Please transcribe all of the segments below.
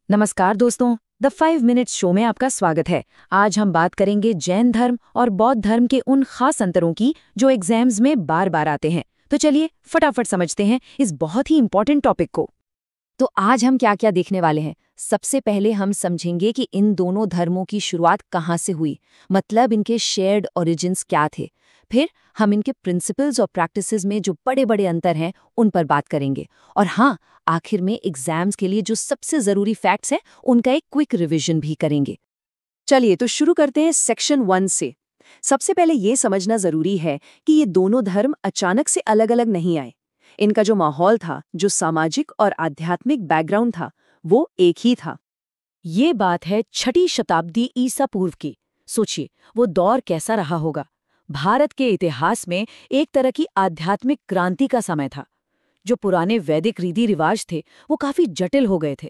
नमस्कार दोस्तों, the 5 minutes show में आपका स्वागत है। आज हम बात करेंगे जैन धर्म और बौद्ध धर्म के उन खास अंतरों की जो एग्जाम्स में बार बार आते हैं। तो चलिए फटाफट समझते हैं इस बहुत ही इंपॉर्टेंट टॉपिक को। तो आज हम क्या क्या देखने वाले हैं। सबसे पहले हम समझेंगे कि इन दोनों धर्मों की शुरुआत कहाँ से हुई, मतलब इनके शेयर्ड ओरिजिन्स क्या थे। फिर हम इनके प्रिंसिपल्स और प्रैक्टिसेस में जो बड़े बड़े अंतर हैं उन पर बात करेंगे। और हाँ, आखिर में एग्जाम्स के लिए जो सबसे ज़रूरी फैक्ट्स हैं उनका एक क्विक रिवीजन भी करेंगे। चलिए तो शुरू करते हैं सेक्शन 1 से। सबसे पहले ये समझना ज़रूरी है कि ये दोनों धर्म अचानक से अलग अलग नहीं आए। इनका जो माहौल था, जो सामाजिक और आध्यात्मिक बैकग्राउंड था, वो एक ही था। ये बात है 6वीं शताब्दी ईसा पूर्व की। सोचिए वो दौर कैसा रहा होगा। भारत के इतिहास में एक तरह की आध्यात्मिक क्रांति का समय था। जो पुराने वैदिक रीति रिवाज थे वो काफी जटिल हो गए थे।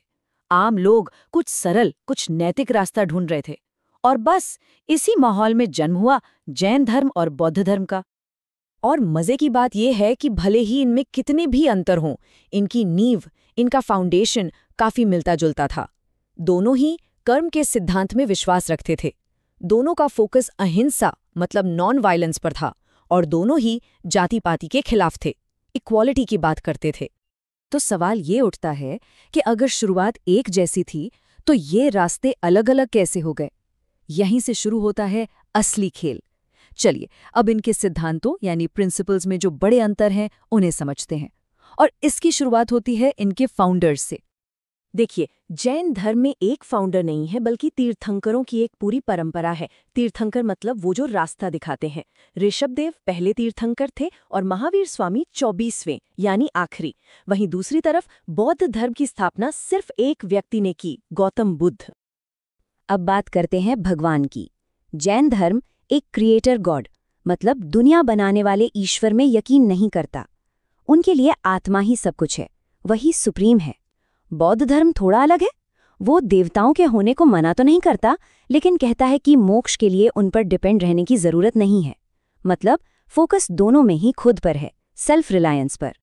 आम लोग कुछ सरल, कुछ नैतिक रास्ता ढूंढ रहे थे। और बस इसी माहौल में जन्म हुआ जैन धर्म और बौद्ध धर्म का। और मजे की बात यह है कि भले ही इनमें कितने भी अंतर हों, इनकी नींव, इनका फाउंडेशन काफी मिलता जुलता था। दोनों ही कर्म के सिद्धांत में विश्वास रखते थे। दोनों का फोकस अहिंसा मतलब नॉन वायलेंस पर था। और दोनों ही जाति पाति के खिलाफ थे, इक्वालिटी की बात करते थे। तो सवाल ये उठता है कि अगर शुरुआत एक जैसी थी तो ये रास्ते अलग अलग कैसे हो गए। यहीं से शुरू होता है असली खेल। चलिए अब इनके सिद्धांतों यानी प्रिंसिपल्स में जो बड़े अंतर हैं उन्हें समझते हैं। और इसकी शुरुआत होती है इनके फाउंडर्स से। देखिए, जैन धर्म में एक फाउंडर नहीं है बल्कि तीर्थंकरों की एक पूरी परंपरा है। तीर्थंकर मतलब वो जो रास्ता दिखाते हैं। ऋषभदेव पहले तीर्थंकर थे और महावीर स्वामी 24वें यानी आखिरी। वहीं दूसरी तरफ बौद्ध धर्म की स्थापना सिर्फ एक व्यक्ति ने की, गौतम बुद्ध। अब बात करते हैं भगवान की। जैन धर्म एक क्रिएटर गॉड मतलब दुनिया बनाने वाले ईश्वर में यकीन नहीं करता। उनके लिए आत्मा ही सब कुछ है, वही सुप्रीम है। बौद्ध धर्म थोड़ा अलग है। वो देवताओं के होने को मना तो नहीं करता, लेकिन कहता है कि मोक्ष के लिए उन पर डिपेंड रहने की जरूरत नहीं है। मतलब फोकस दोनों में ही खुद पर है, सेल्फ रिलायंस पर।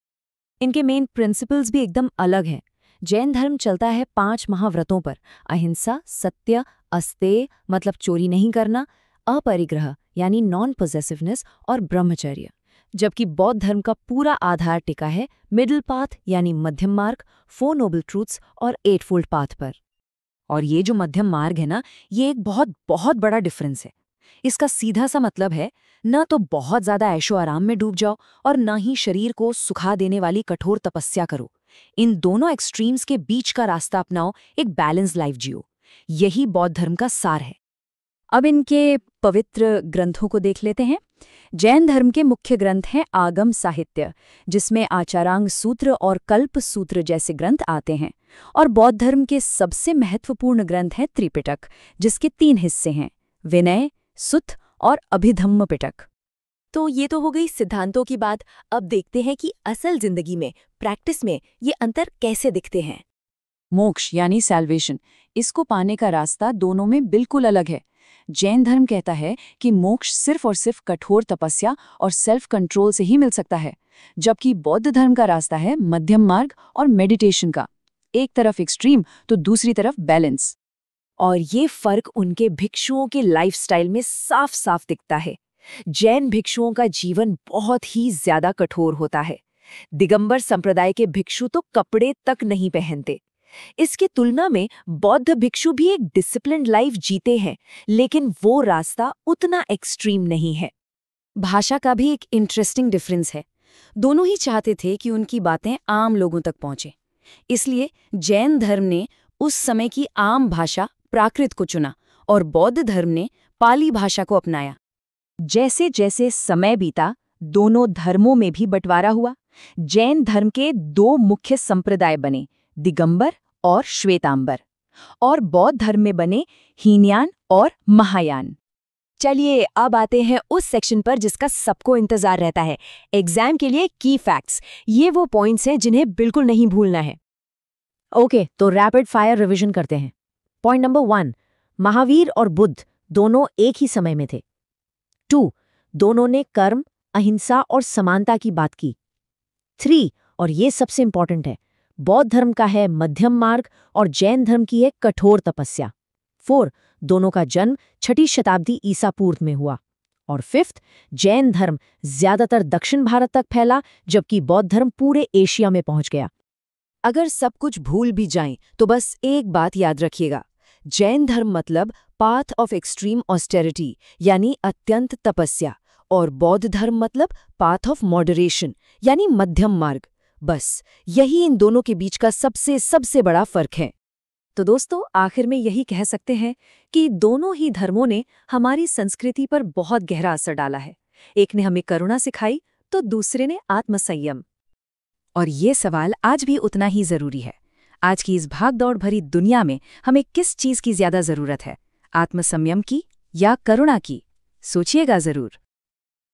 इनके मेन प्रिंसिपल्स भी एकदम अलग हैं। जैन धर्म चलता है 5 महाव्रतों पर: अहिंसा, सत्य, अस्तेय मतलब चोरी नहीं करना, अपरिग्रह यानी नॉन पॉसेसिवनेस और ब्रह्मचर्य। जबकि बौद्ध धर्म का पूरा आधार टिका है मिडिल पाथ यानी मध्यम मार्ग, 4 नोबल ट्रूथ्स और 8फोल्ड पाथ पर। और ये जो मध्यम मार्ग है ना, ये एक बहुत बहुत बड़ा डिफरेंस है। इसका सीधा सा मतलब है न तो बहुत ज्यादा ऐशो आराम में डूब जाओ और न ही शरीर को सुखा देने वाली कठोर तपस्या करो। इन दोनों एक्सट्रीम्स के बीच का रास्ता अपनाओ, एक बैलेंस लाइफ जियो। यही बौद्ध धर्म का सार है। अब इनके पवित्र ग्रंथों को देख लेते हैं। जैन धर्म के मुख्य ग्रंथ हैं आगम साहित्य, जिसमें आचारांग सूत्र और कल्प सूत्र जैसे ग्रंथ आते हैं। और बौद्ध धर्म के सबसे महत्वपूर्ण ग्रंथ हैं त्रिपिटक, जिसके 3 हिस्से हैं: विनय, सुत्त और अभिधम्म पिटक। तो ये तो हो गई सिद्धांतों की बात। अब देखते हैं कि असल जिंदगी में, प्रैक्टिस में ये अंतर कैसे दिखते हैं। मोक्ष यानी सैल्वेशन, इसको पाने का रास्ता दोनों में बिल्कुल अलग है। जैन धर्म कहता है कि मोक्ष सिर्फ और सिर्फ कठोर तपस्या और सेल्फ कंट्रोल से ही मिल सकता है, जबकि बौद्ध धर्म का रास्ता है मध्यम मार्ग और मेडिटेशन का। एक तरफ एक्सट्रीम तो दूसरी तरफ बैलेंस। और ये फर्क उनके भिक्षुओं के लाइफस्टाइल में साफ साफ दिखता है। जैन भिक्षुओं का जीवन बहुत ही ज्यादा कठोर होता है। दिगंबर संप्रदाय के भिक्षु तो कपड़े तक नहीं पहनते। इसकी तुलना में बौद्ध भिक्षु भी एक डिसिप्लिन्ड लाइफ जीते हैं, लेकिन वो रास्ता उतना एक्सट्रीम नहीं है। भाषा का भी एक इंटरेस्टिंग डिफरेंस है। दोनों ही चाहते थे कि उनकी बातें आम लोगों तक पहुंचे। इसलिए जैन धर्म ने उस समय की आम भाषा प्राकृत को चुना और बौद्ध धर्म ने पाली भाषा को अपनाया। जैसे जैसे समय बीता, दोनों धर्मों में भी बंटवारा हुआ। जैन धर्म के 2 मुख्य संप्रदाय बने, दिगंबर और श्वेतांबर। और बौद्ध धर्म में बने हीनयान और महायान। चलिए अब आते हैं उस सेक्शन पर जिसका सबको इंतजार रहता है, एग्जाम के लिए की फैक्ट्स। ये वो पॉइंट्स हैं जिन्हें बिल्कुल नहीं भूलना है। ओके, तो रैपिड फायर रिवीजन करते हैं। पॉइंट नंबर 1, महावीर और बुद्ध दोनों एक ही समय में थे। 2, दोनों ने कर्म, अहिंसा और समानता की बात की। 3, और ये सबसे इंपॉर्टेंट है, बौद्ध धर्म का है मध्यम मार्ग और जैन धर्म की है कठोर तपस्या। 4. दोनों का जन्म 6ठी शताब्दी ईसा पूर्व में हुआ। और 5th, जैन धर्म ज्यादातर दक्षिण भारत तक फैला जबकि बौद्ध धर्म पूरे एशिया में पहुंच गया। अगर सब कुछ भूल भी जाएं तो बस एक बात याद रखिएगा, जैन धर्म मतलब पाथ ऑफ एक्सट्रीम ऑस्टेरिटी यानी अत्यंत तपस्या, और बौद्ध धर्म मतलब पाथ ऑफ मॉडरेशन यानी मध्यम मार्ग। बस यही इन दोनों के बीच का सबसे सबसे बड़ा फर्क है। तो दोस्तों, आखिर में यही कह सकते हैं कि दोनों ही धर्मों ने हमारी संस्कृति पर बहुत गहरा असर डाला है। एक ने हमें करुणा सिखाई तो दूसरे ने आत्मसंयम। और ये सवाल आज भी उतना ही जरूरी है। आज की इस भागदौड़ भरी दुनिया में हमें किस चीज की ज्यादा जरूरत है, आत्मसंयम की या करुणा की? सोचिएगा जरूर।